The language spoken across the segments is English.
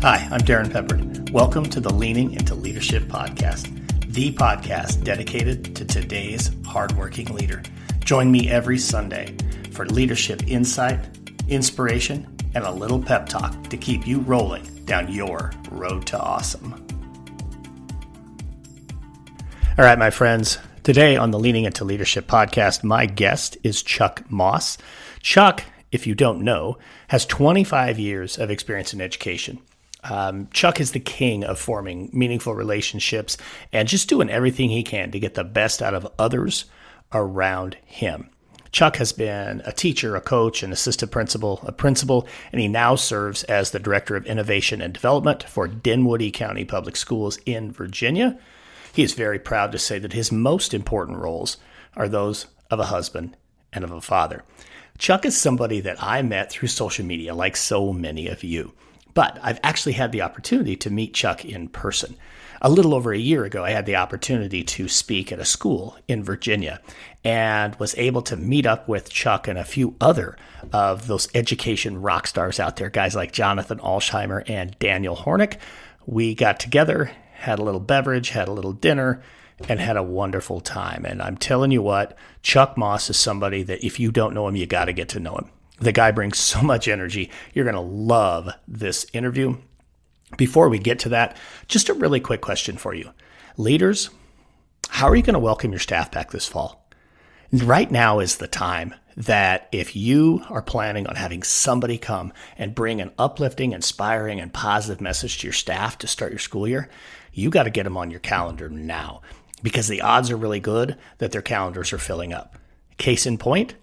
Hi, I'm Darrin Peppard. Welcome to the Leaning into Leadership podcast, the podcast dedicated to today's hardworking leader. Join me every Sunday for leadership insight, inspiration, and a little pep talk to keep you rolling down your road to awesome. All right, my friends. Today on the Leaning into Leadership podcast, my guest is Chuck Moss. Chuck, if you don't know, has 25 years of experience in education. Chuck is the king of forming meaningful relationships and just doing everything he can to get the best out of others around him. Chuck has been a teacher, a coach, an assistant principal, a principal, and he now serves as the Director of Innovation and Development for Dinwiddie County Public Schools in Virginia. He is very proud to say that his most important roles are those of a husband and of a father. Chuck is somebody that I met through social media, like so many of you. But I've actually had the opportunity to meet Chuck in person. A little over a year ago, I had the opportunity to speak at a school in Virginia and was able to meet up with Chuck and a few other of those education rock stars out there, guys like Jonathan Alsheimer and Daniel Hornick. We got together, had a little beverage, had a little dinner, and had a wonderful time. And I'm telling you what, Chuck Moss is somebody that if you don't know him, you got to get to know him. The guy brings so much energy. You're going to love this interview. Before we get to that, just a really quick question for you. Leaders, how are you going to welcome your staff back this fall? Right now is the time that if you are planning on having somebody come and bring an uplifting, inspiring, and positive message to your staff to start your school year, you got to get them on your calendar now because the odds are really good that their calendars are filling up. Case in point,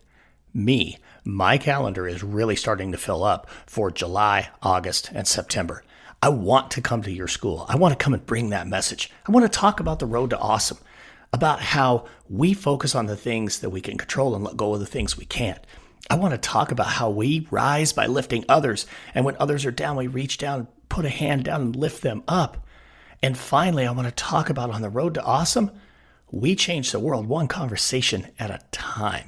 me. My calendar is really starting to fill up for July, August, and September. I want to come to your school. I want to come and bring that message. I want to talk about the road to awesome, about how we focus on the things that we can control and let go of the things we can't. I want to talk about how we rise by lifting others. And when others are down, we reach down, put a hand down and lift them up. And finally, I want to talk about on the road to awesome, we change the world one conversation at a time.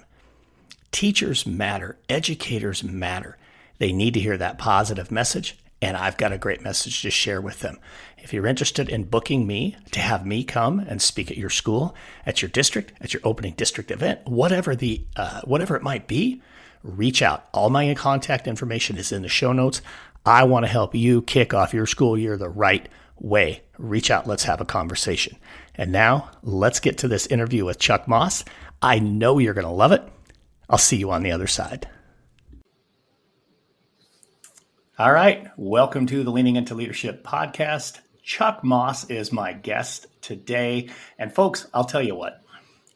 Teachers matter. Educators matter. They need to hear that positive message, and I've got a great message to share with them. If you're interested in booking me to have me come and speak at your school, at your district, at your opening district event, whatever it might be, reach out. All my contact information is in the show notes. I want to help you kick off your school year the right way. Reach out. Let's have a conversation. And now let's get to this interview with Chuck Moss. I know you're going to love it. I'll see you on the other side. All right. Welcome to the Leaning into Leadership podcast. Chuck Moss is my guest today. And folks, I'll tell you what,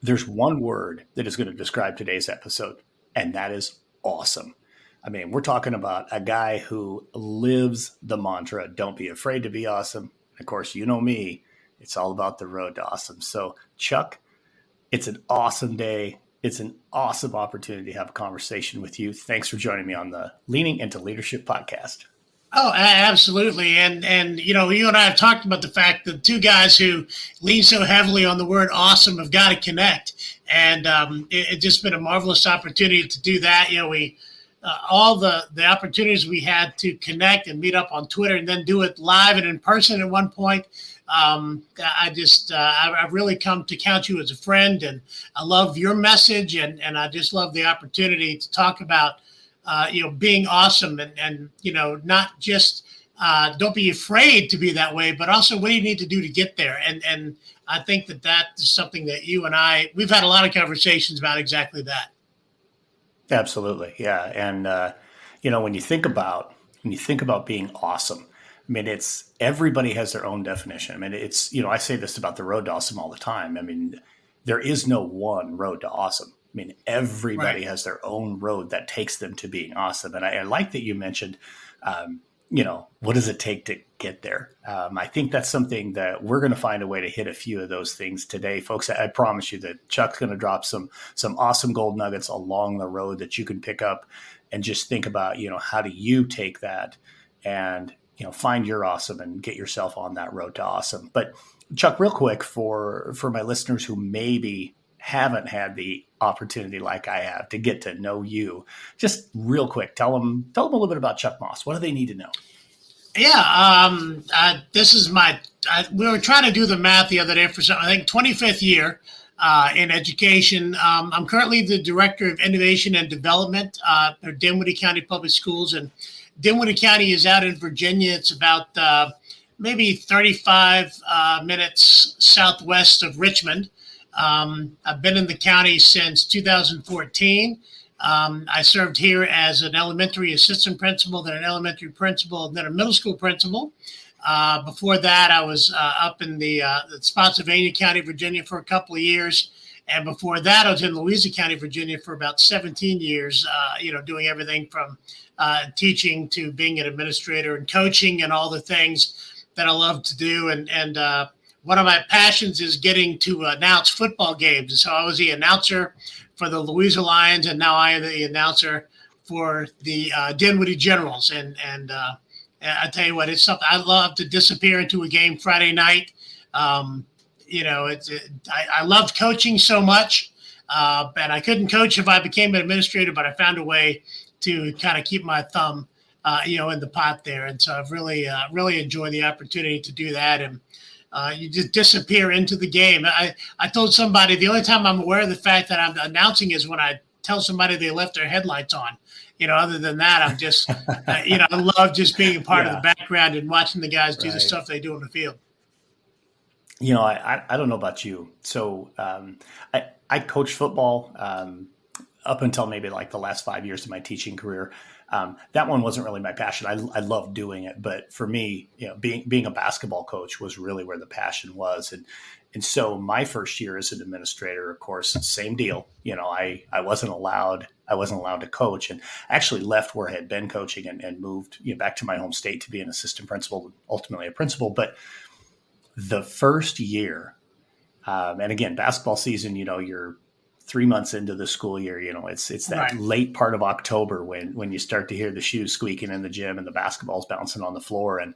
there's one word that is going to describe today's episode, and that is awesome. I mean, we're talking about a guy who lives the mantra, don't be afraid to be awesome. Of course, you know me, it's all about the road to awesome. So Chuck, it's an awesome day. It's an awesome opportunity to have a conversation with you. Thanks for joining me on the Leaning into Leadership podcast. Oh, absolutely. And you know, you and I have talked about the fact that two guys who lean so heavily on the word awesome have got to connect. And it's just been a marvelous opportunity to do that. You know, we all the opportunities we had to connect and meet up on Twitter and then do it live and in person at one point. I've really come to count you as a friend, and I love your message, and I just love the opportunity to talk about, being awesome and not just, don't be afraid to be that way, but also what do you need to do to get there. And I think that is something that you and we've had a lot of conversations about exactly that. Absolutely. Yeah. And, when you think about being awesome, I mean, it's everybody has their own definition. I mean, it's, I say this about the road to awesome all the time. I mean, there is no one road to awesome. I mean, everybody has their own road that takes them to being awesome. And I like that you mentioned, what does it take to get there? I think that's something that we're going to find a way to hit a few of those things today, folks. I promise you that Chuck's going to drop some awesome gold nuggets along the road that you can pick up and just think about, how do you take that and, find your awesome and get yourself on that road to awesome. But Chuck, real quick for my listeners who maybe haven't had the opportunity like I have to get to know you, just real quick, tell them a little bit about Chuck Moss. What do they need to know? Yeah, this is we were trying to do the math the other day for something, I think 25th year in education. I'm currently the Director of Innovation and Development at Dinwiddie County Public Schools. And Dinwiddie County is out in Virginia. It's about maybe 35 minutes southwest of Richmond. I've been in the county since 2014. I served here as an elementary assistant principal, then an elementary principal, then a middle school principal. Before that, I was up in the Spotsylvania County, Virginia for a couple of years. And before that, I was in Louisa County, Virginia for about 17 years, doing everything from teaching to being an administrator and coaching and all the things that I love to do. And one of my passions is getting to announce football games. And so I was the announcer for the Louisa Lions, and now I am the announcer for the Dinwiddie Generals. And I tell you what, it's something I love to disappear into a game Friday night. I loved coaching so much, and I couldn't coach if I became an administrator, but I found a way to kind of keep my thumb, in the pot there. And so I've really enjoyed the opportunity to do that. And you just disappear into the game. I told somebody the only time I'm aware of the fact that I'm announcing is when I tell somebody they left their headlights on. Other than that, I'm just, I love just being a part of the background and watching the guys do the stuff they do on the field. I don't know about you. So I coached football up until maybe like the last 5 years of my teaching career. That one wasn't really my passion. I loved doing it, but for me, being a basketball coach was really where the passion was. And so my first year as an administrator, of course, same deal. I wasn't allowed to coach, and I actually left where I had been coaching and moved back to my home state to be an assistant principal, ultimately a principal. But the first year, and again, basketball season, you're 3 months into the school year, it's that late part of October when you start to hear the shoes squeaking in the gym and the basketball's bouncing on the floor. And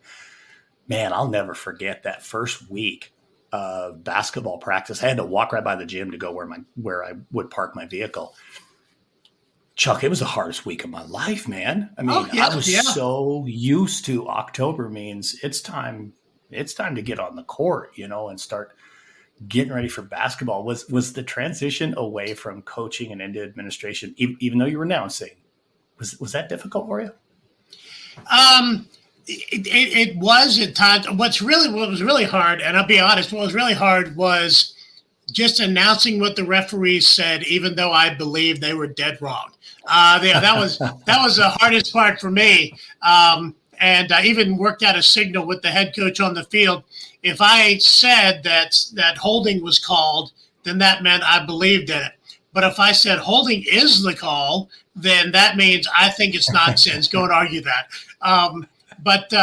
man, I'll never forget that first week of basketball practice. I had to walk right by the gym to go where I would park my vehicle. Chuck, it was the hardest week of my life, man. I mean, I was so used to October means it's time to get on the court, and start getting ready for basketball. Was the transition away from coaching and into administration, even though you were announcing, was that difficult for you? It was at times. What was really hard, and I'll be honest, what was really hard was just announcing what the referees said, even though I believed they were dead wrong. That was the hardest part for me. And I even worked out a signal with the head coach on the field. If I said that holding was called, then that meant I believed in it. But if I said holding is the call, then that means I think it's nonsense. Go and argue that. But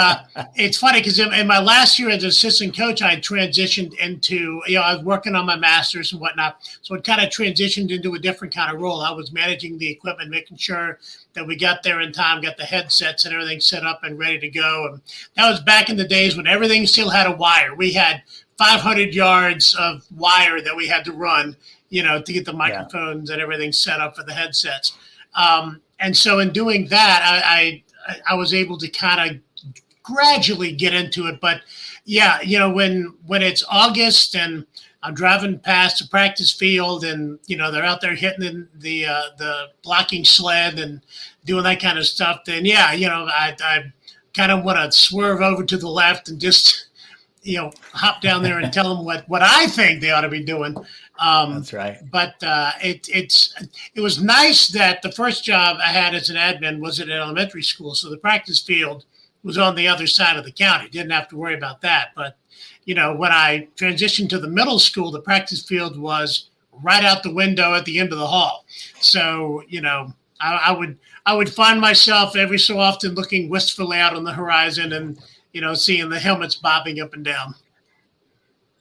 it's funny because in my last year as an assistant coach, I transitioned into, I was working on my master's and whatnot. So it kind of transitioned into a different kind of role. I was managing the equipment, making sure that we got there in time, got the headsets and everything set up and ready to go. And that was back in the days when everything still had a wire. We had 500 yards of wire that we had to run, to get the microphones and everything set up for the headsets. And so in doing that, I was able to kind of gradually get into it. But when it's August and I'm driving past the practice field and, they're out there hitting the blocking sled and doing that kind of stuff, then I kind of want to swerve over to the left and just, hop down there and tell them what I think they ought to be doing. That's right. But it was nice that the first job I had as an admin was at an elementary school. So the practice field was on the other side of the county. Didn't have to worry about that. But, when I transitioned to the middle school, the practice field was right out the window at the end of the hall. So, I would find myself every so often looking wistfully out on the horizon and, seeing the helmets bobbing up and down.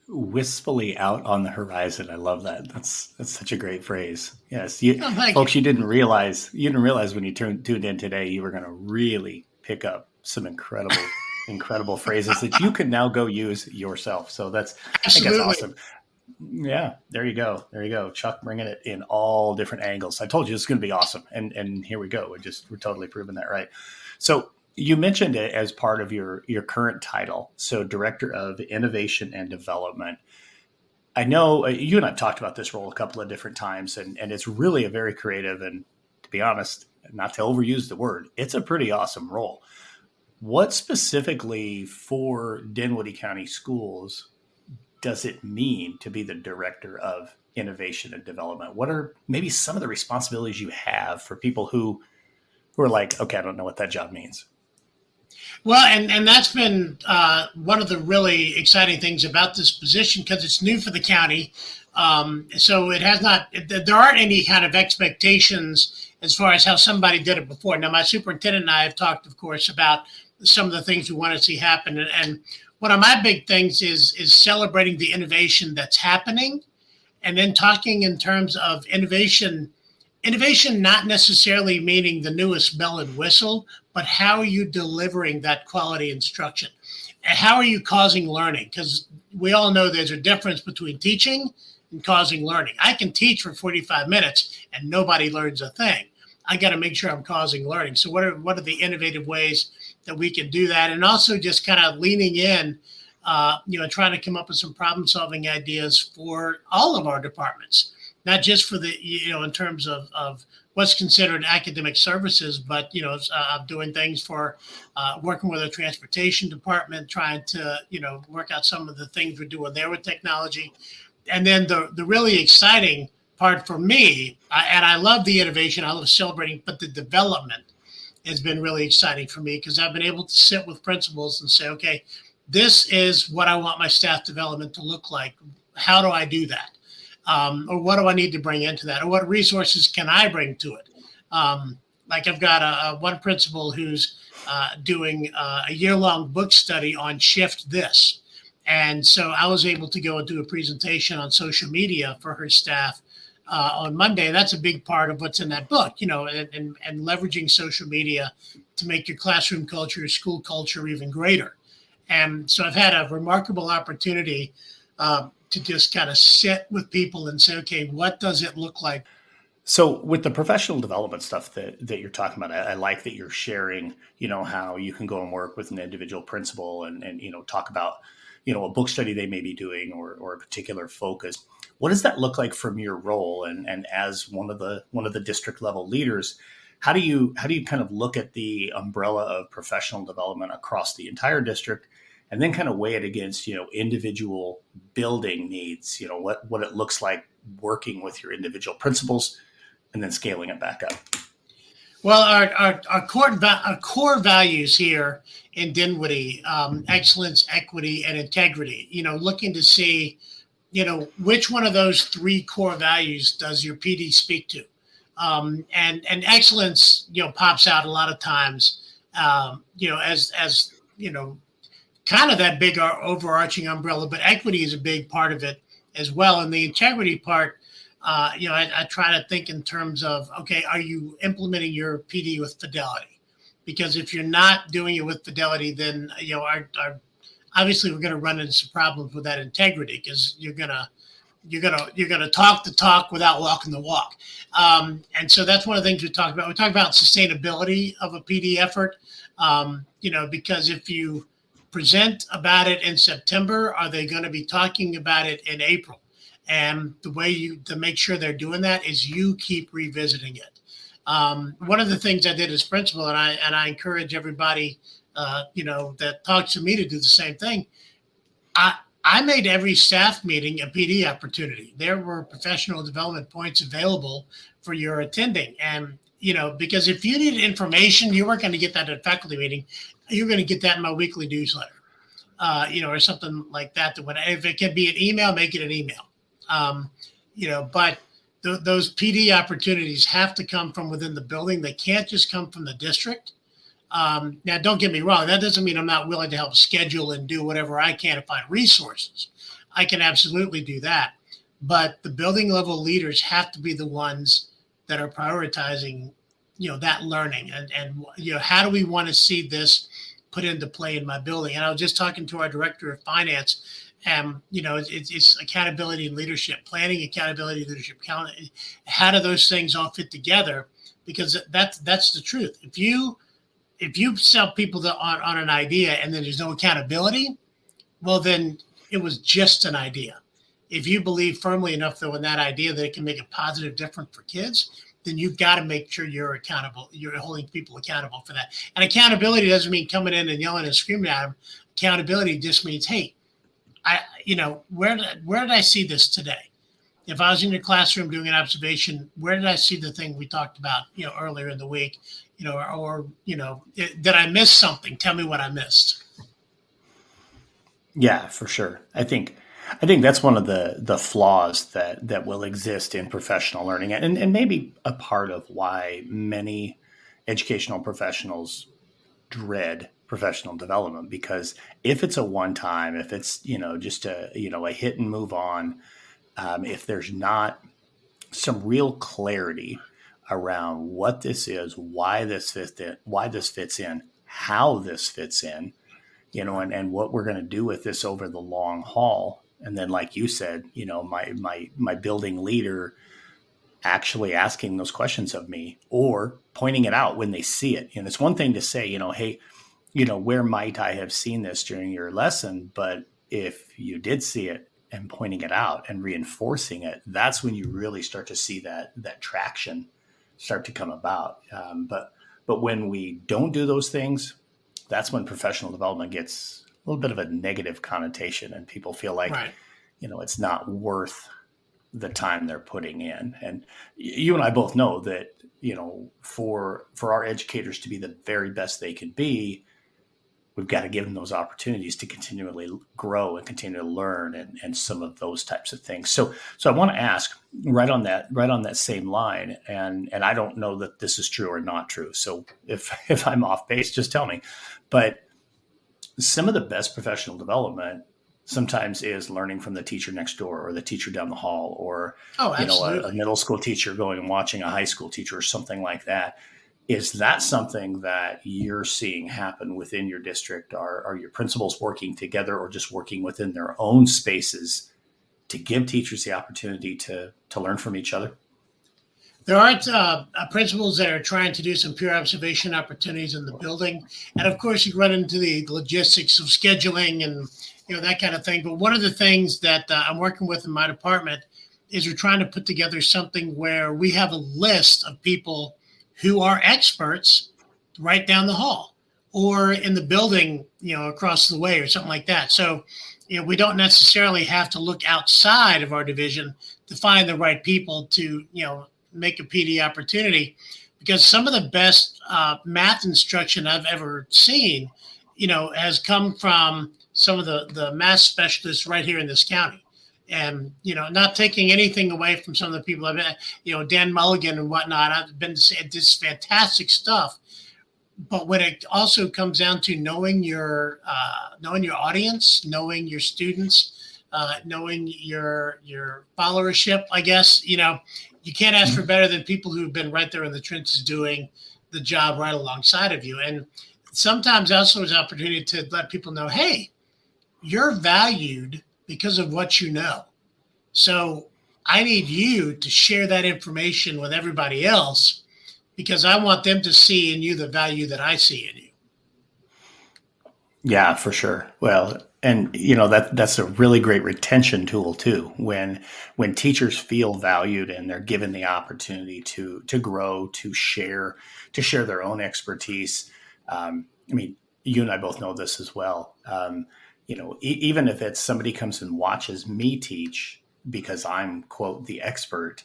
Wistfully out on the horizon. I love that. That's such a great phrase. Yes. Folks, you didn't realize when you tuned in today, you were going to really pick up some incredible phrases that you can now go use yourself. So I think that's awesome. Yeah, there you go. Chuck bringing it in all different angles. I told you it's going to be awesome. And here we go. We're totally proving that right. So You mentioned it as part of your current title, so Director of Innovation and Development. I know you and I've talked about this role a couple of different times, and it's really a very creative and, to be honest, not to overuse the word, it's a pretty awesome role. What specifically for Dinwiddie County Schools does it mean to be the Director of Innovation and Development? What are maybe some of the responsibilities you have for people who are like, okay, I don't know what that job means? Well, and that's been one of the really exciting things about this position, because it's new for the county. So it has not, there aren't any kind of expectations as far as how somebody did it before. Now, my superintendent and I have talked, of course, about some of the things we want to see happen. And one of my big things is celebrating the innovation that's happening, and then talking in terms of innovation not necessarily meaning the newest bell and whistle, but how are you delivering that quality instruction? And how are you causing learning? Because we all know there's a difference between teaching and causing learning. I can teach for 45 minutes and nobody learns a thing. I got to make sure I'm causing learning. So what are the innovative ways that we can do that? And also just kind of leaning in, trying to come up with some problem solving ideas for all of our departments. Not just for the, in terms of what's considered academic services, but, doing things for working with the transportation department, trying to, work out some of the things we're doing there with technology. And then the really exciting part for me, and I love the innovation, I love celebrating, but the development has been really exciting for me, because I've been able to sit with principals and say, okay, this is what I want my staff development to look like. How do I do that? Or what do I need to bring into that? Or what resources can I bring to it? Like I've got one principal who's doing a year-long book study on Shift This. And so I was able to go and do a presentation on social media for her staff on Monday. That's a big part of what's in that book, and leveraging social media to make your classroom culture, your school culture even greater. And so I've had a remarkable opportunity to just kind of sit with people and say, okay, what does it look like? So with the professional development stuff that you're talking about, I like that you're sharing, how you can go and work with an individual principal and talk about, a book study they may be doing or a particular focus. What does that look like from your role? And as one of the district level leaders, how do you kind of look at the umbrella of professional development across the entire district, and then kind of weigh it against, individual building needs, what it looks like working with your individual principals and then scaling it back up? Well, our core values here in Dinwiddie, excellence, equity, and integrity, looking to see, which one of those three core values does your PD speak to? And excellence, pops out a lot of times, as kind of that big overarching umbrella, but equity is a big part of it as well. And the integrity part, I try to think in terms of, okay, are you implementing your PD with fidelity? Because if you're not doing it with fidelity, then, obviously we're going to run into some problems with that integrity, because you're going to talk the talk without walking the walk. And so that's one of the things we talk about. We talk about sustainability of a PD effort, because if you present about it in September, are they going to be talking about it in April? And the way to make sure they're doing that is you keep revisiting it. One of the things I did as principal, and I encourage everybody, that talks to me to do the same thing. I made every staff meeting a PD opportunity. There were professional development points available for your attending. And, because if you need information, you weren't going to get that at a faculty meeting. You're going to get that in my weekly newsletter, or something like that. If it can be an email, make it an email. But those PD opportunities have to come from within the building. They can't just come from the district. Now, don't get me wrong. That doesn't mean I'm not willing to help schedule and do whatever I can to find resources. I can absolutely do that. But the building level leaders have to be the ones that are prioritizing, that learning. And how do we want to see this put into play in my building? And I was just talking to our director of finance. It's accountability and leadership, planning, accountability, leadership. How do those things all fit together? Because that's the truth. If you if you sell people on an idea and then there's no accountability, well, then it was just an idea. If you believe firmly enough, though, in that idea that it can make a positive difference for kids, then you've got to make sure you're accountable. You're holding people accountable for that. And accountability doesn't mean coming in and yelling and screaming at them. Accountability just means, hey, where did I see this today? If I was in your classroom doing an observation, where did I see the thing we talked about, earlier in the week, did I miss something? Tell me what I missed. Yeah, for sure. I think that's one of the flaws that will exist in professional learning, and maybe a part of why many educational professionals dread professional development, because if it's a one time, if it's just a hit and move on, if there's not some real clarity around what this is, why this fits in, how this fits in, and what we're going to do with this over the long haul. And then, like you said, my building leader actually asking those questions of me or pointing it out when they see it. And it's one thing to say, hey, where might I have seen this during your lesson? But if you did see it and pointing it out and reinforcing it, that's when you really start to see that traction start to come about. But when we don't do those things, that's when professional development gets a little bit of a negative connotation, and people feel like, right, it's not worth the time they're putting in. And you and I both know that, for our educators to be the very best they can be, we've got to give them those opportunities to continually grow and continue to learn and some of those types of things. So I want to ask right on that same line, and I don't know that this is true or not true. So if I'm off base, just tell me. But some of the best professional development sometimes is learning from the teacher next door or the teacher down the hall, or a middle school teacher going and watching a high school teacher or something like that. Is that something that you're seeing happen within your district? Are your principals working together or just working within their own spaces to give teachers the opportunity to learn from each other? There aren't principals that are trying to do some peer observation opportunities in the building. And of course, you run into the logistics of scheduling and that kind of thing. But one of the things that I'm working with in my department is we're trying to put together something where we have a list of people who are experts right down the hall or in the building, across the way or something like that. So, we don't necessarily have to look outside of our division to find the right people to, make a PD opportunity, because some of the best math instruction I've ever seen, has come from some of the math specialists right here in this county. And, not taking anything away from some of the people I've met, Dan Mulligan and whatnot, I've been saying this fantastic stuff. But when it also comes down to knowing your audience, knowing your students, knowing your followership, I guess, you can't ask for better than people who've been right there in the trenches doing the job right alongside of you. And sometimes also is an opportunity to let people know, hey, you're valued because of what you know. So I need you to share that information with everybody else, because I want them to see in you the value that I see in you. Yeah, for sure. Well, and that's a really great retention tool too. When teachers feel valued and they're given the opportunity to grow, to share their own expertise. You and I both know this as well. Even if it's somebody comes and watches me teach because I'm, quote, the expert,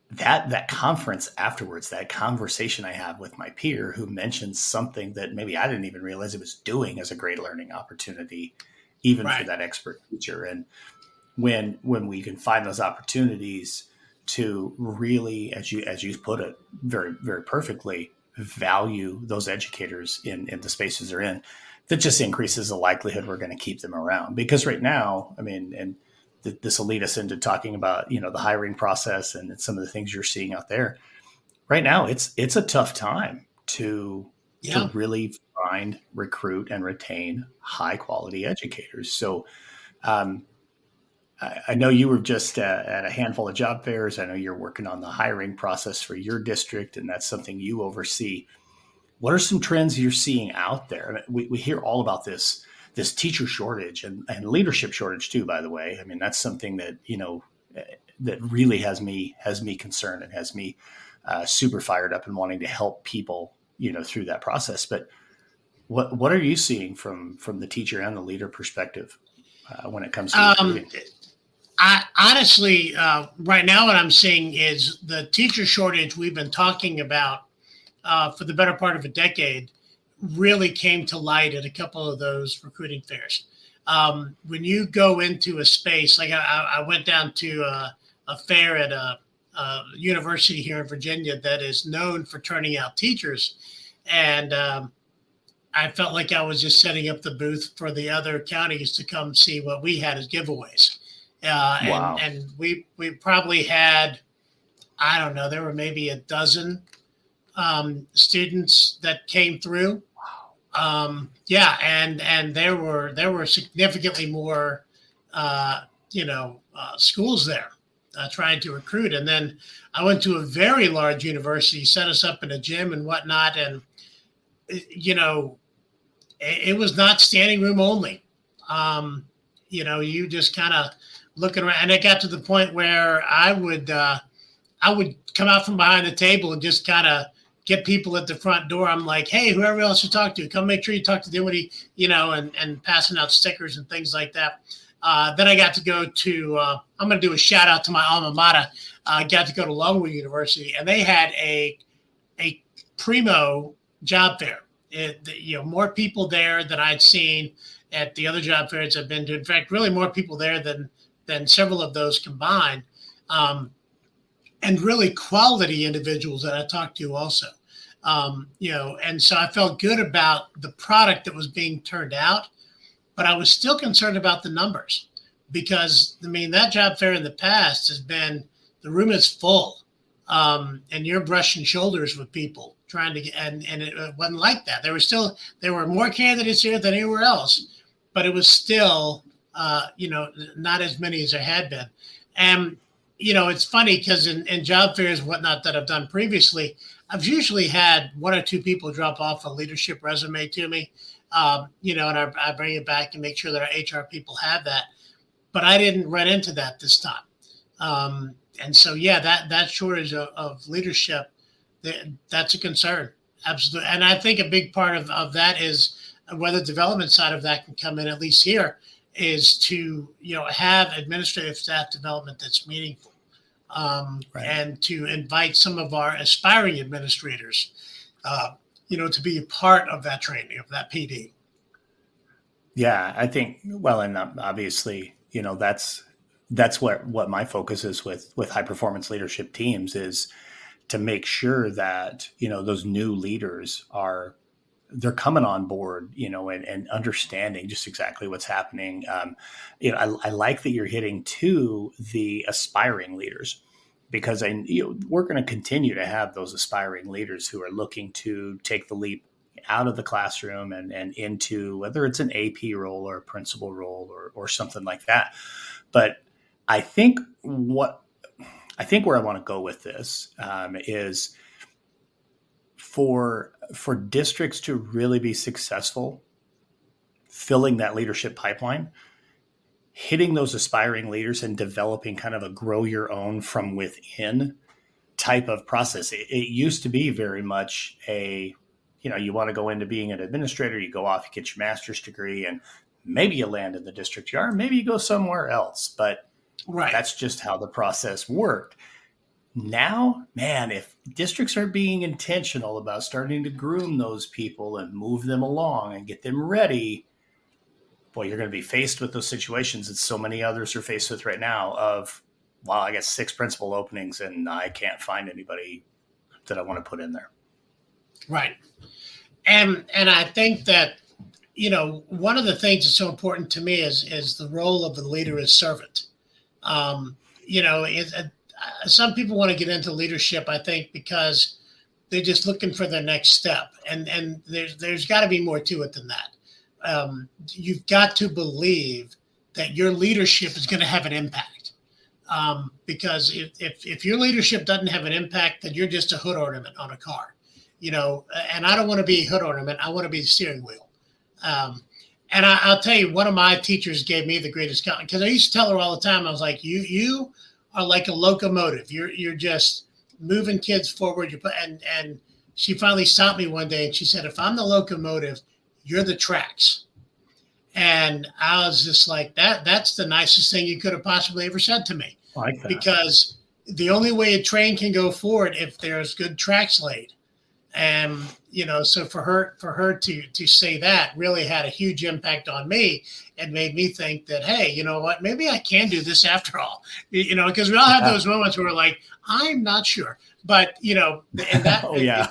that conference afterwards, that conversation I have with my peer who mentions something that maybe I didn't even realize it was doing as a great learning opportunity, even for that expert teacher. And when we can find those opportunities to really, as you put it very, very perfectly, value those educators in the spaces they're in, that just increases the likelihood we're going to keep them around. Because right now, and this will lead us into talking about, the hiring process and some of the things you're seeing out there right now. It's a tough time to really find, recruit, and retain high quality educators. So I know you were just at a handful of job fairs. I know you're working on the hiring process for your district, and that's something you oversee. what are some trends you're seeing out there? We hear all about this teacher shortage and leadership shortage too, by the way. I mean, that's something that, that really has me concerned and has me super fired up and wanting to help people, through that process. But what are you seeing from the teacher and the leader perspective when it comes to recruiting? I honestly, right now, what I'm seeing is the teacher shortage we've been talking about for the better part of a decade really came to light at a couple of those recruiting fairs. When you go into a space, like I went down to a fair at a university here in Virginia that is known for turning out teachers. And I felt like I was just setting up the booth for the other counties to come see what we had as giveaways. Wow. And we probably had, I don't know, there were maybe a dozen students that came through. Yeah, and there were significantly more, schools there trying to recruit. And then I went to a very large university, set us up in a gym and whatnot, and it was not standing room only. You just kind of looking around, and it got to the point where I would come out from behind the table and just kind of get people at the front door. I'm like, hey, whoever else you talk to, come make sure you talk to Dinwiddie, and passing out stickers and things like that. Then I got to go to, I'm going to do a shout out to my alma mater. I got to go to Longwood University, and they had a primo job fair. More people there than I'd seen at the other job fairs I've been to. In fact, really more people there than several of those combined. And really quality individuals that I talked to also, and so I felt good about the product that was being turned out, but I was still concerned about the numbers because, that job fair in the past has been, the room is full, and you're brushing shoulders with people trying to get, and it wasn't like that. There were more candidates here than anywhere else, but it was still, not as many as there had been. And it's funny because in job fairs and whatnot that I've done previously, I've usually had one or two people drop off a leadership resume to me, and I bring it back and make sure that our HR people have that. But I didn't run into that this time. And so, yeah, that shortage of leadership, that's a concern. Absolutely. And I think a big part of that is whether the development side of that can come in, at least here, is to have administrative staff development that's meaningful, and to invite some of our aspiring administrators, to be a part of that training, of that PD. Yeah, I think, well, and obviously, that's what my focus is with high performance leadership teams, is to make sure that those new leaders they're coming on board, and understanding just exactly what's happening. I like that you're hitting to the aspiring leaders, because we're going to continue to have those aspiring leaders who are looking to take the leap out of the classroom and into, whether it's an AP role or a principal role or something like that. But I think where I want to go with this is for districts to really be successful filling that leadership pipeline, hitting those aspiring leaders and developing kind of a grow your own from within type of process. It used to be very much you want to go into being an administrator, you go off, you get your master's degree, and maybe you land in the district you are, maybe you go somewhere else. But right, that's just how the process worked. Now, man, if districts are being intentional about starting to groom those people and move them along and get them ready, boy, you're going to be faced with those situations that so many others are faced with right now of, wow, I got 6 principal openings and I can't find anybody that I want to put in there. Right. And I think that, one of the things that's so important to me is the role of the leader as servant. Some people want to get into leadership, I think, because they're just looking for their next step. And there's got to be more to it than that. You've got to believe that your leadership is going to have an impact. Because if your leadership doesn't have an impact, then you're just a hood ornament on a car. and I don't want to be a hood ornament. I want to be the steering wheel. And I'll tell you, one of my teachers gave me the greatest compliment, because I used to tell her all the time, I was like, you are like a locomotive. You're just moving kids forward. And she finally stopped me one day and she said, if I'm the locomotive, you're the tracks. And I was just like, that's the nicest thing you could have possibly ever said to me. I like that. Because the only way a train can go forward if there's good tracks laid. And, so for her to say that really had a huge impact on me and made me think that, hey, you know what, maybe I can do this after all, because we all have those moments where we're like, I'm not sure, but, and that, oh, yeah.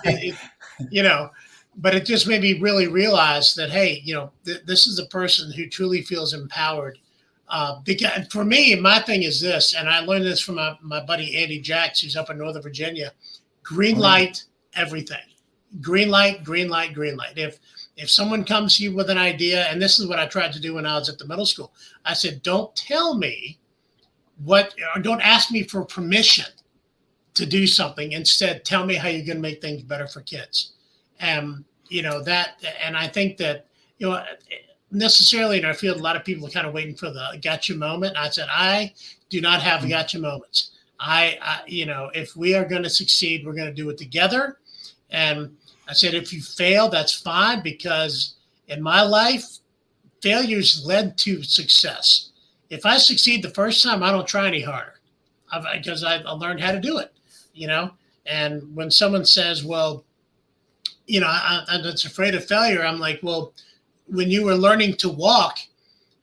but it just made me really realize that, hey, this is a person who truly feels empowered. Because for me, my thing is this, and I learned this from my buddy, Andy Jacks, who's up in Northern Virginia, green light, everything. Green light, green light, green light. If someone comes to you with an idea, and this is what I tried to do when I was at the middle school, I said, don't tell me or don't ask me for permission to do something. Instead, tell me how you're going to make things better for kids. And I think that, necessarily in our field, a lot of people are kind of waiting for the gotcha moment. I said, I do not have gotcha moments. If we are going to succeed, we're going to do it together. And I said, if you fail, that's fine, because in my life, failures led to success. If I succeed the first time, I don't try any harder because I learned how to do it, And when someone says, well, I'm just afraid of failure, I'm like, well, when you were learning to walk,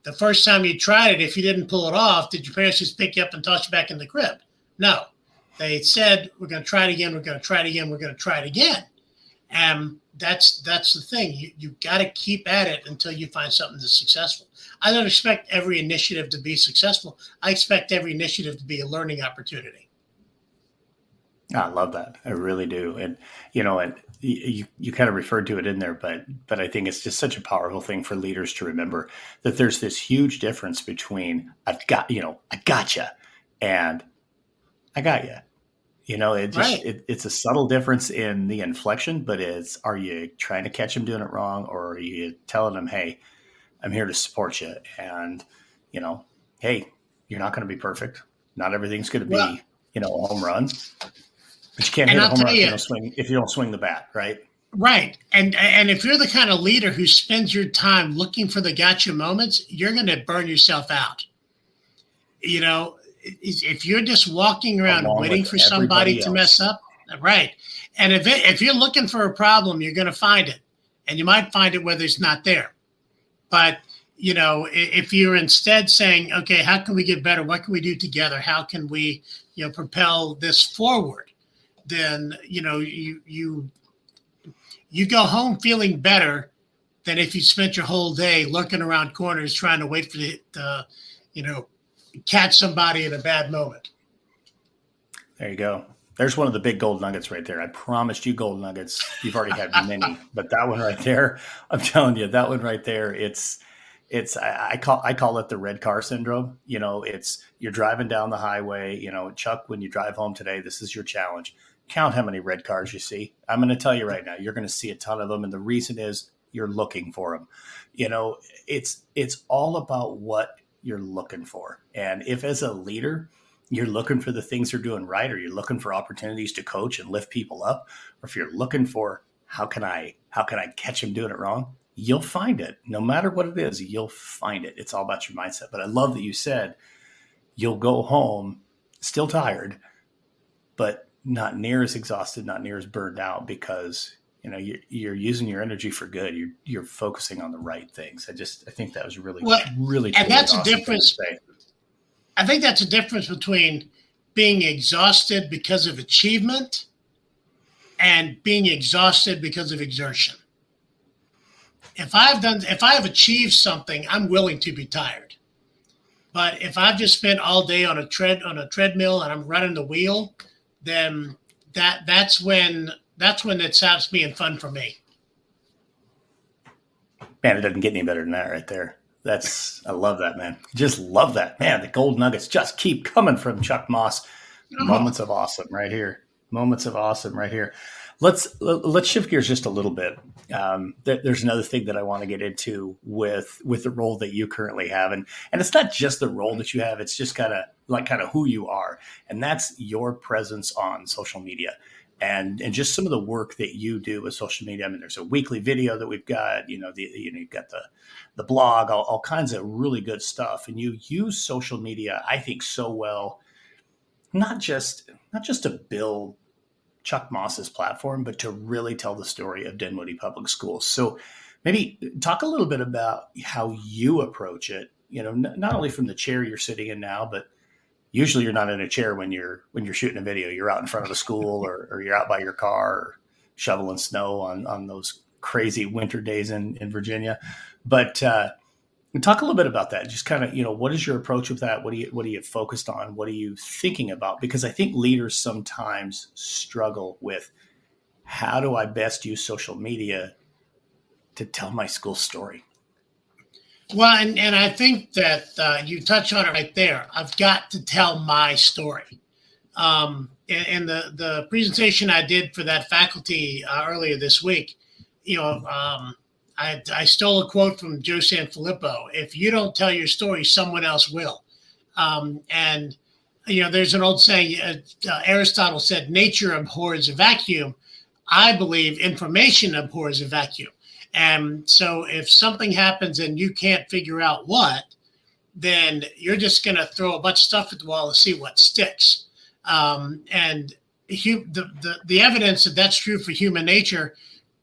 the first time you tried it, if you didn't pull it off, did your parents just pick you up and toss you back in the crib? No. They said, we're going to try it again. We're going to try it again. We're going to try it again. And that's the thing. You got to keep at it until you find something that's successful. I don't expect every initiative to be successful. I expect every initiative to be a learning opportunity. I love that. I really do. And, and you kind of referred to it in there, but I think it's just such a powerful thing for leaders to remember that there's this huge difference between I gotcha and I got you. It's a subtle difference in the inflection, but are you trying to catch them doing it wrong, or are you telling them, hey, I'm here to support you, and hey, you're not going to be perfect. Not everything's going to be a home run, but you can't hit a home run if you don't swing the bat, right? Right, and if you're the kind of leader who spends your time looking for the gotcha moments, you're going to burn yourself out. If you're just walking around waiting for somebody to mess up, right? And if you're looking for a problem, you're going to find it, and you might find it whether it's not there. But if you're instead saying, okay, how can we get better? What can we do together? How can we, propel this forward? Then you go home feeling better than if you spent your whole day lurking around corners trying to wait for the catch somebody in a bad moment. There you go. There's one of the big gold nuggets right there. I promised you gold nuggets. You've already had many, but that one right there, I'm telling you, that one right there, I call it the red car syndrome. You're driving down the highway, Chuck, when you drive home today, this is your challenge. Count how many red cars you see. I'm going to tell you right now, you're going to see a ton of them. And the reason is you're looking for them. It's all about what you're looking for. And if as a leader, you're looking for the things you're doing right, or you're looking for opportunities to coach and lift people up, or if you're looking for how can I catch them doing it wrong, you'll find it. No matter what it is, you'll find it. It's all about your mindset. But I love that you said you'll go home still tired, but not near as exhausted, not near as burned out, because you're using your energy for good. You're focusing on the right things. I think that was really and that's a difference. I think that's a difference between being exhausted because of achievement and being exhausted because of exertion. If I have achieved something, I'm willing to be tired. But if I've just spent all day on a treadmill and I'm running the wheel, then that's when it stops being fun for me. Man, it doesn't get any better than that right there. I love that, man. Just love that, man. The gold nuggets just keep coming from Chuck Moss. Moments of awesome right here. Let's shift gears just a little bit. There's another thing that I want to get into with the role that you currently have, and it's not just the role that you have; it's just kind of who you are, and that's your presence on social media, and just some of the work that you do with social media. I mean, there's a weekly video that we've got. You've got the blog, all kinds of really good stuff, and you use social media, I think, so well, not just to build Chuck Moss's platform, but to really tell the story of Dinwiddie Public Schools. So maybe talk a little bit about how you approach it, not only from the chair you're sitting in now, but usually you're not in a chair when you're shooting a video. You're out in front of the school or you're out by your car or shoveling snow on those crazy winter days in Virginia. But talk a little bit about that. Just kind of, what is your approach with that? What are you focused on? What are you thinking about? Because I think leaders sometimes struggle with, how do I best use social media to tell my school story? Well, and I think that you touch on it right there. I've got to tell my story. In the presentation I did for that faculty earlier this week, I stole a quote from Joe Sanfilippo. If you don't tell your story, someone else will. There's an old saying, Aristotle said, nature abhors a vacuum. I believe information abhors a vacuum. And so if something happens and you can't figure out what, then you're just going to throw a bunch of stuff at the wall and see what sticks. The evidence that that's true for human nature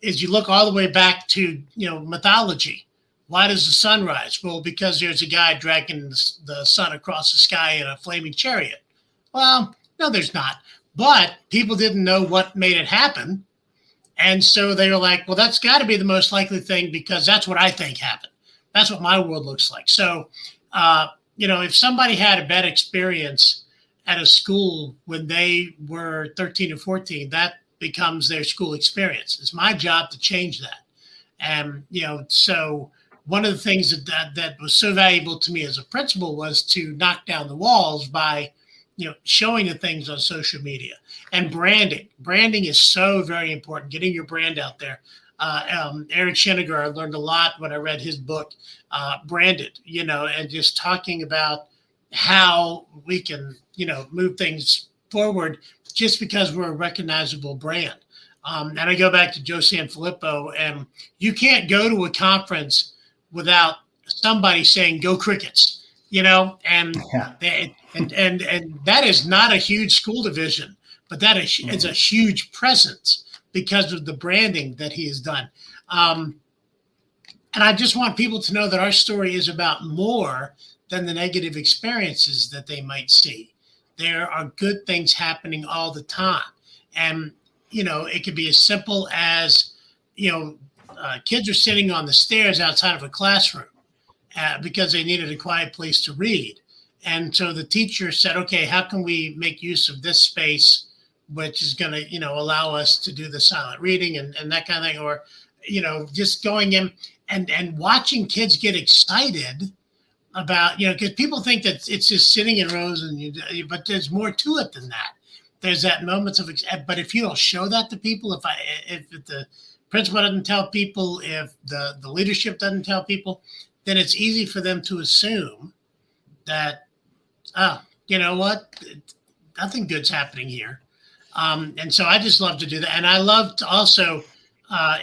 is you look all the way back to, mythology. Why does the sun rise? Well, because there's a guy dragging the sun across the sky in a flaming chariot. Well, no, there's not. But people didn't know what made it happen. And so they were like, well, that's got to be the most likely thing because that's what I think happened. That's what my world looks like. So, if somebody had a bad experience at a school when they were 13 or 14, that becomes their school experience. It's my job to change that. And, so one of the things that was so valuable to me as a principal was to knock down the walls by, showing the things on social media and branding. Branding is so very important, getting your brand out there. Eric Schenneger, I learned a lot when I read his book, Branded, and just talking about how we can, move things forward just because we're a recognizable brand. And I go back to Joe Sanfilippo, and you can't go to a conference without somebody saying, go Crickets, and that is not a huge school division, but that is it's a huge presence because of the branding that he has done. And I just want people to know that our story is about more than the negative experiences that they might see. There are good things happening all the time. And, it could be as simple as, kids are sitting on the stairs outside of a classroom because they needed a quiet place to read. And so the teacher said, okay, how can we make use of this space, which is going to, allow us to do the silent reading and that kind of thing, or, just going in and watching kids get excited about, because people think that it's just sitting in rows but there's more to it than that. There's that moments of, but if you don't show that to people, if the principal doesn't tell people, if the leadership doesn't tell people, then it's easy for them to assume that, nothing good's happening here. And so I just love to do that. And I love to also,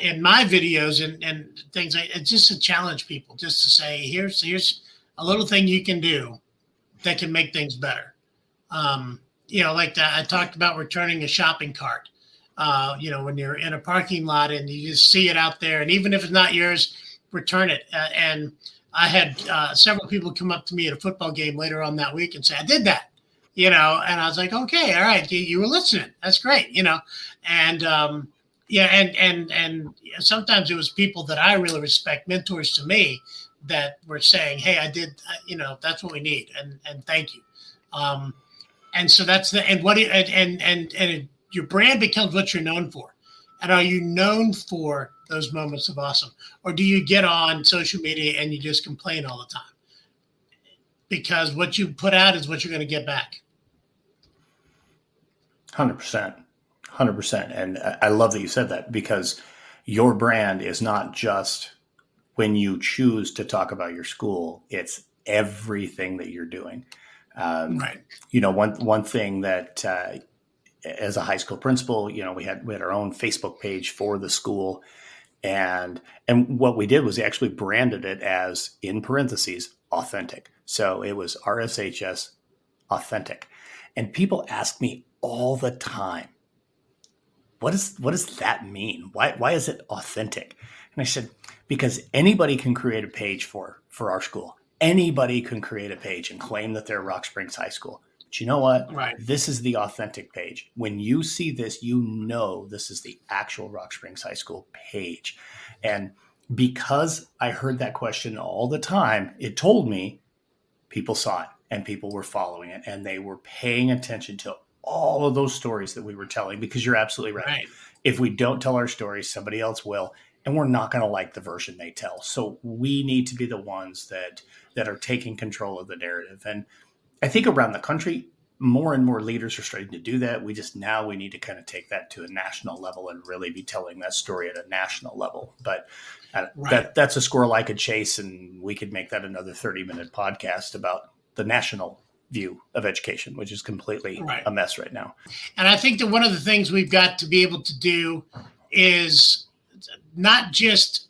in my videos and things, it's just to challenge people, just to say, here's a little thing you can do that can make things better. Like that, I talked about returning a shopping cart. When you're in a parking lot and you just see it out there, and even if it's not yours, return it. And I had several people come up to me at a football game later on that week and say, I did that, and I was like, okay, all right, you were listening. That's great, and and sometimes it was people that I really respect, mentors to me, that were saying, hey, I did, that's what we need. And thank you. And so that's your brand becomes what you're known for. And are you known for those moments of awesome? Or do you get on social media and you just complain all the time? Because what you put out is what you're going to get back. 100%. 100%. And I love that you said that, because your brand is not just when you choose to talk about your school, it's everything that you're doing. Right. One thing that as a high school principal, we had our own Facebook page for the school. And what we did was actually branded it as, in parentheses, authentic. So it was RSHS authentic. And people ask me all the time, what does that mean? Why is it authentic? And I said, because anybody can create a page for our school. Anybody can create a page and claim that they're Rock Springs High School. But you know what? Right. This is the authentic page. When you see this, this is the actual Rock Springs High School page. And because I heard that question all the time, it told me people saw it and people were following it and they were paying attention to all of those stories that we were telling, because you're absolutely right. If we don't tell our stories, somebody else will, and we're not going to like the version they tell. So we need to be the ones that are taking control of the narrative. And I think around the country, more and more leaders are starting to do that. We need to kind of take that to a national level and really be telling that story at a national level. But that's a squirrel I could chase, and we could make that another 30-minute podcast about the national view of education, which is completely a mess right now. And I think that one of the things we've got to be able to do is not just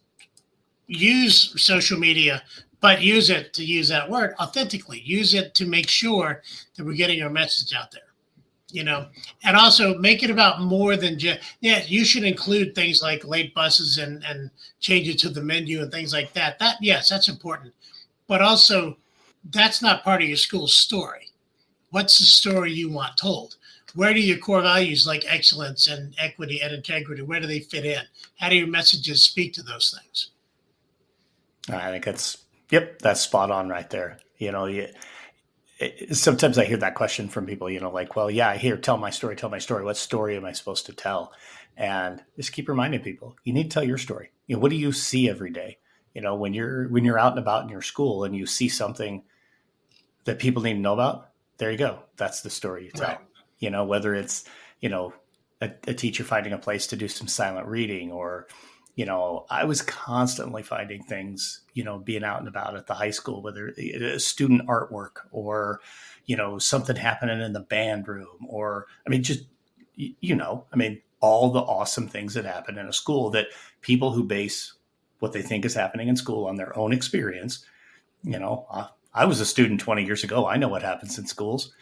use social media, but use it, to use that word, authentically. Use it to make sure that we're getting our message out there, and also make it about more than just, you should include things like late buses and change it to the menu and things like that. Yes, that's important. But also, that's not part of your school's story. What's the story you want told? Where do your core values like excellence and equity and integrity, where do they fit in? How do your messages speak to those things? I think that's spot on right there. Sometimes I hear that question from people, like, well, yeah, I hear, tell my story. What story am I supposed to tell? And just keep reminding people, you need to tell your story. What do you see every day? When you're out and about in your school and you see something that people need to know about, there you go. That's the story you tell. Right. Whether it's, a teacher finding a place to do some silent reading, or, I was constantly finding things, being out and about at the high school, whether it's student artwork or, something happening in the band room, or, all the awesome things that happen in a school, that people who base what they think is happening in school on their own experience. I was a student 20 years ago. I know what happens in schools.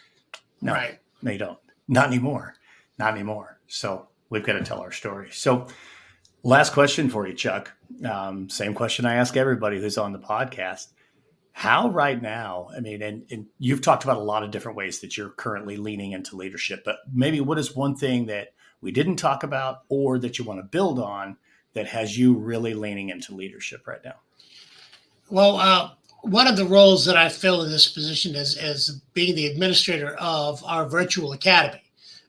No, They don't. Not anymore. So we've got to tell our story. So last question for you, Chuck. Same question I ask everybody who's on the podcast. How right now, and you've talked about a lot of different ways that you're currently leaning into leadership, but maybe what is one thing that we didn't talk about or that you want to build on that has you really leaning into leadership right now? Well, one of the roles that I fill in this position is being the administrator of our virtual academy.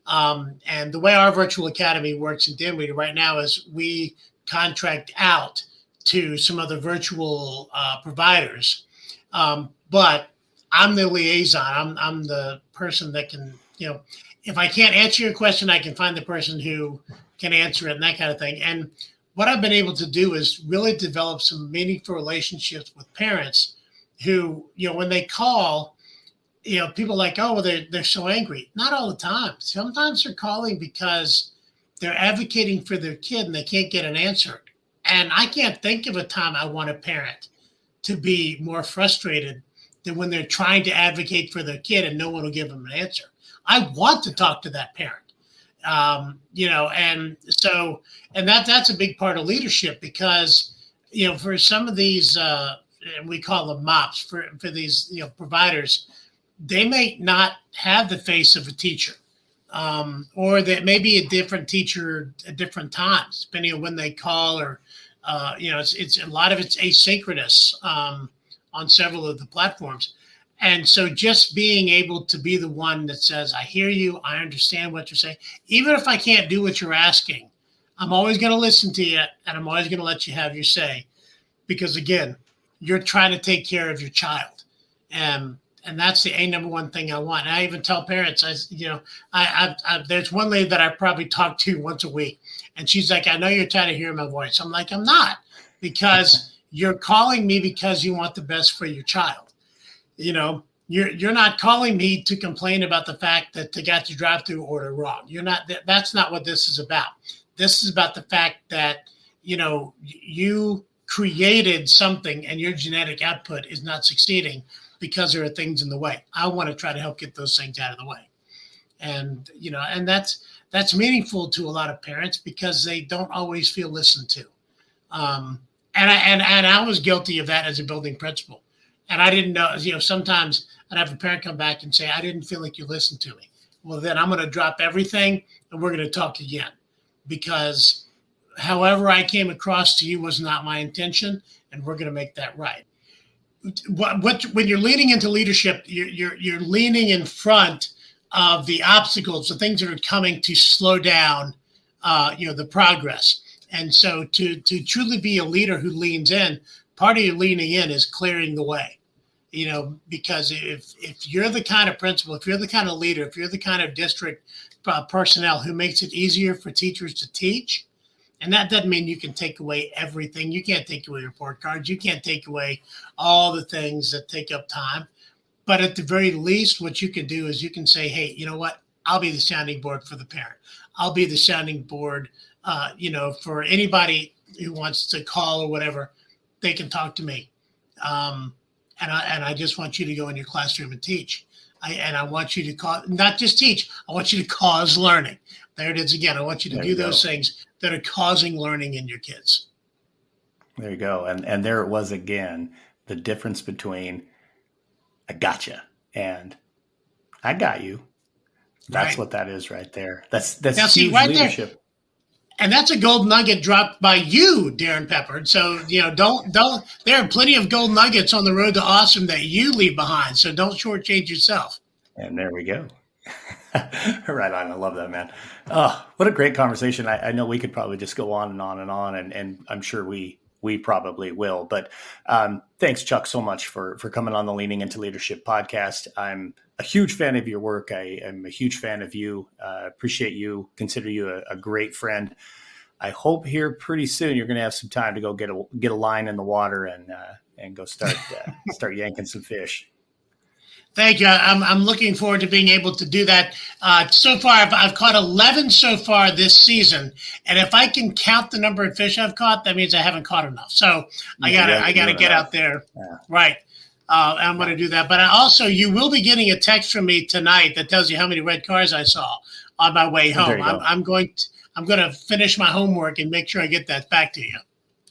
And the way our virtual academy works in Dinwiddie right now is we contract out to some other virtual providers. But I'm the liaison. I'm the person that can, if I can't answer your question, I can find the person who can answer it and that kind of thing. And what I've been able to do is really develop some meaningful relationships with parents who, when they call, people are like, oh, well, they're so angry. Not all the time. Sometimes they're calling because they're advocating for their kid and they can't get an answer. And I can't think of a time I want a parent to be more frustrated than when they're trying to advocate for their kid and no one will give them an answer. I want to talk to that parent. And that's a big part of leadership, because, for some of these, we call them MOPs, for these, providers, they may not have the face of a teacher, or that may be a different teacher at different times, depending on when they call, or, it's a lot of it's asynchronous on several of the platforms. And so just being able to be the one that says, I hear you, I understand what you're saying. Even if I can't do what you're asking, I'm always going to listen to you, and I'm always going to let you have your say. Because again, you're trying to take care of your child. And And that's the number one thing I want. And I even tell parents, there's one lady that I probably talk to once a week, and she's like, I know you're tired of hearing my voice. I'm like, I'm not, because you're calling me because you want the best for your child. You're not calling me to complain about the fact that they got your drive-through order wrong. That's not what this is about. This is about the fact that, you created something and your genetic output is not succeeding because there are things in the way. I want to try to help get those things out of the way. And, and that's meaningful to a lot of parents because they don't always feel listened to. And I was guilty of that as a building principal. And I didn't know, sometimes I'd have a parent come back and say, I didn't feel like you listened to me. Well, then I'm going to drop everything and we're going to talk again, because however I came across to you was not my intention, and we're going to make that right. When you're leaning into leadership, you're leaning in front of the obstacles, the things that are coming to slow down, the progress. And so to truly be a leader who leans in, part of your leaning in is clearing the way, because if you're the kind of principal, if you're the kind of leader, if you're the kind of district personnel who makes it easier for teachers to teach, and that doesn't mean you can take away everything. You can't take away report cards. You can't take away all the things that take up time. But at the very least, what you can do is you can say, hey, you know what? I'll be the sounding board for the parent. I'll be the sounding board, for anybody who wants to call or whatever, they can talk to me. And I just want you to go in your classroom and teach. I want you to not just teach, I want you to cause learning. There it is again. I want you to do those things that are causing learning in your kids. There you go. And there it was again, the difference between I gotcha and I got you. That's right. What that is right there. That's huge right leadership. There. And that's a gold nugget dropped by you, Darrin Peppard. So, don't, there are plenty of gold nuggets on the road to awesome that you leave behind. So don't shortchange yourself. And there we go. Right on. I love that, man. Oh, what a great conversation. I know we could probably just go on and on and on, and I'm sure we probably will. But thanks, Chuck, so much for coming on the Leaning Into Leadership podcast. I'm a huge fan of your work. I am a huge fan of you. Appreciate you. Consider you a great friend. I hope here pretty soon you're going to have some time to go get a line in the water and go start yanking some fish. Thank you. I'm looking forward to being able to do that. So far, I've caught 11 so far this season, and if I can count the number of fish I've caught, that means I haven't caught enough. So I gotta get out there, right? I'm going to do that. But you will be getting a text from me tonight that tells you how many red cars I saw on my way home. I'm going to finish my homework and make sure I get that back to you.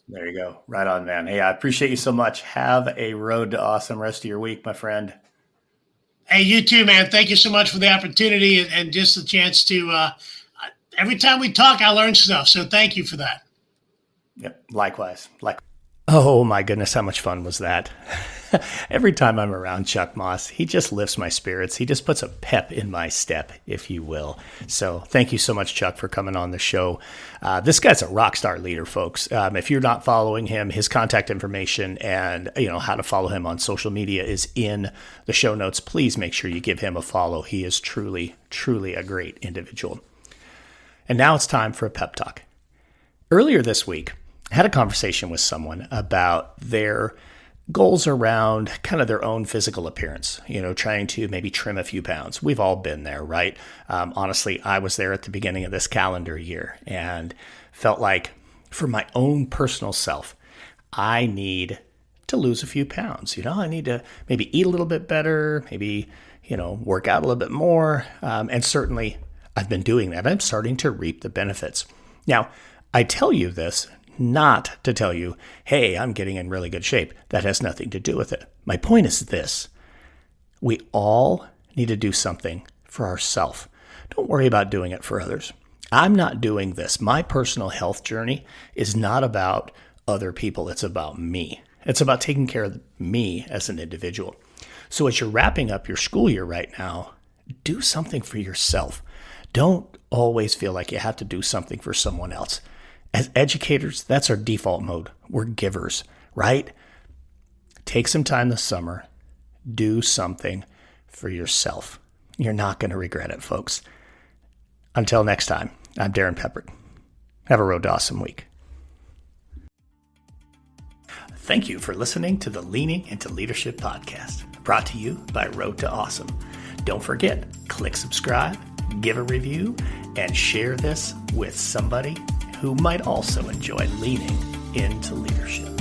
There you go. Right on, man. Hey, I appreciate you so much. Have a road to awesome rest of your week, my friend. Hey, you too, man. Thank you so much for the opportunity and just the chance to, every time we talk, I learn stuff. So thank you for that. Yep. Likewise. Oh my goodness. How much fun was that? Every time I'm around Chuck Moss, he just lifts my spirits. He just puts a pep in my step, if you will. So thank you so much, Chuck, for coming on the show. This guy's a rock star leader, folks. If you're not following him, his contact information and how to follow him on social media is in the show notes. Please make sure you give him a follow. He is truly, truly a great individual. And now it's time for a pep talk. Earlier this week, I had a conversation with someone about their goals around kind of their own physical appearance, trying to maybe trim a few pounds. We've all been there, right? Honestly, I was there at the beginning of this calendar year and felt like for my own personal self, I need to lose a few pounds. I need to maybe eat a little bit better, maybe, work out a little bit more. And certainly I've been doing that. I'm starting to reap the benefits. Now, I tell you this not to tell you, hey, I'm getting in really good shape. That has nothing to do with it. My point is this. We all need to do something for ourselves. Don't worry about doing it for others. I'm not doing this. My personal health journey is not about other people. It's about me. It's about taking care of me as an individual. So as you're wrapping up your school year right now, do something for yourself. Don't always feel like you have to do something for someone else. As educators, that's our default mode. We're givers, right? Take some time this summer. do something for yourself. You're not going to regret it, folks. Until next time, I'm Darrin Peppard. Have a real awesome week. Thank you for listening to the Leaning into Leadership podcast, brought to you by Road to Awesome. Don't forget, click subscribe, give a review, and share this with somebody who might also enjoy leaning into leadership.